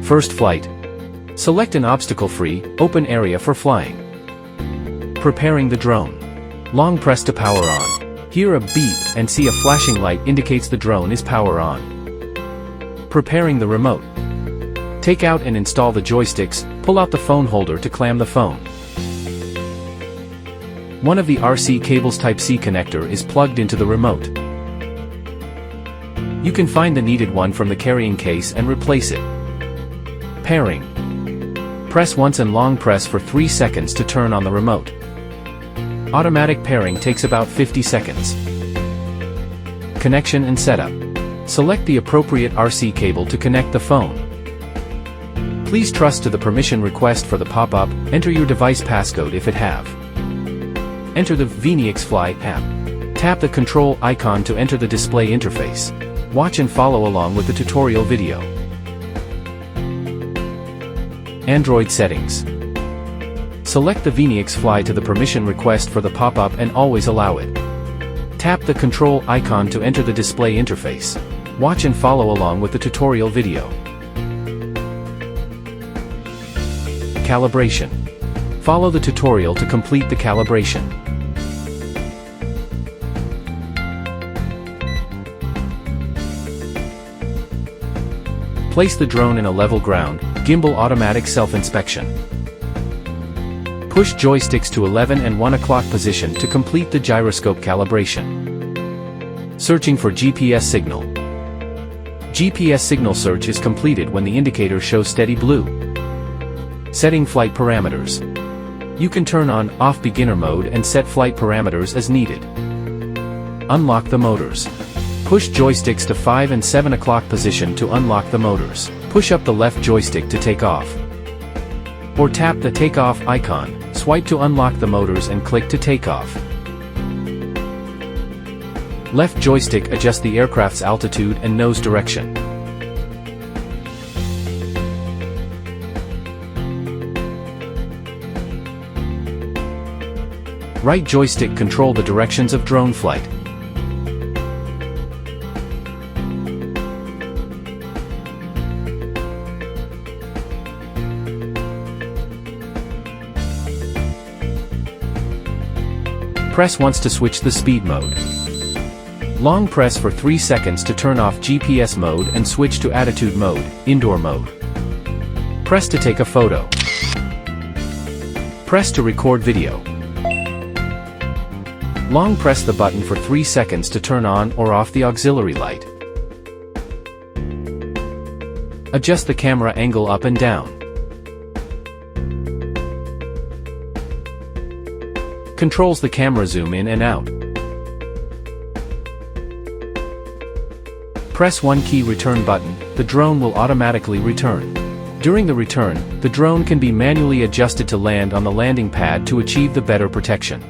First flight. Select an obstacle-free, open area for flying. Preparing the drone. Long press to power on. Hear a beep and see a flashing light indicates the drone is power on. Preparing the remote. Take out and install the joysticks, pull out the phone holder to clamp the phone. One of the RC cables Type-C connector is plugged into the remote. You can find the needed one from the carrying case and replace it. Pairing. Press once and long press for 3 seconds to turn on the remote. Automatic pairing takes about 50 seconds. Connection and setup. Select the appropriate RC cable to connect the phone. Please trust to the permission request for the pop-up, enter your device passcode if it have. Enter the Veeniix Fly app. Tap the control icon to enter the display interface. Watch and follow along with the tutorial video. Android settings. Select the Veeniix Fly to the permission request for the pop-up and always allow it. Tap the control icon to enter the display interface. Watch and follow along with the tutorial video. Calibration. Follow the tutorial to complete the calibration. Place the drone in a level ground, gimbal automatic self-inspection. Push joysticks to 11 and 1 o'clock position to complete the gyroscope calibration. Searching for GPS signal. GPS signal search is completed when the indicator shows steady blue. Setting flight parameters. You can turn on, off beginner mode and set flight parameters as needed. Unlock the motors. Push joysticks to 5 and 7 o'clock position to unlock the motors. Push up the left joystick to take off. Or tap the takeoff icon, swipe to unlock the motors and click to take off. Left joystick adjusts the aircraft's altitude and nose direction. Right joystick control the directions of drone flight. Press once to switch the speed mode. Long press for 3 seconds to turn off GPS mode and switch to attitude mode, indoor mode. Press to take a photo. Press to record video. Long press the button for 3 seconds to turn on or off the auxiliary light. Adjust the camera angle up and down. Controls the camera zoom in and out. Press one key return button, the drone will automatically return. During the return, the drone can be manually adjusted to land on the landing pad to achieve the better protection.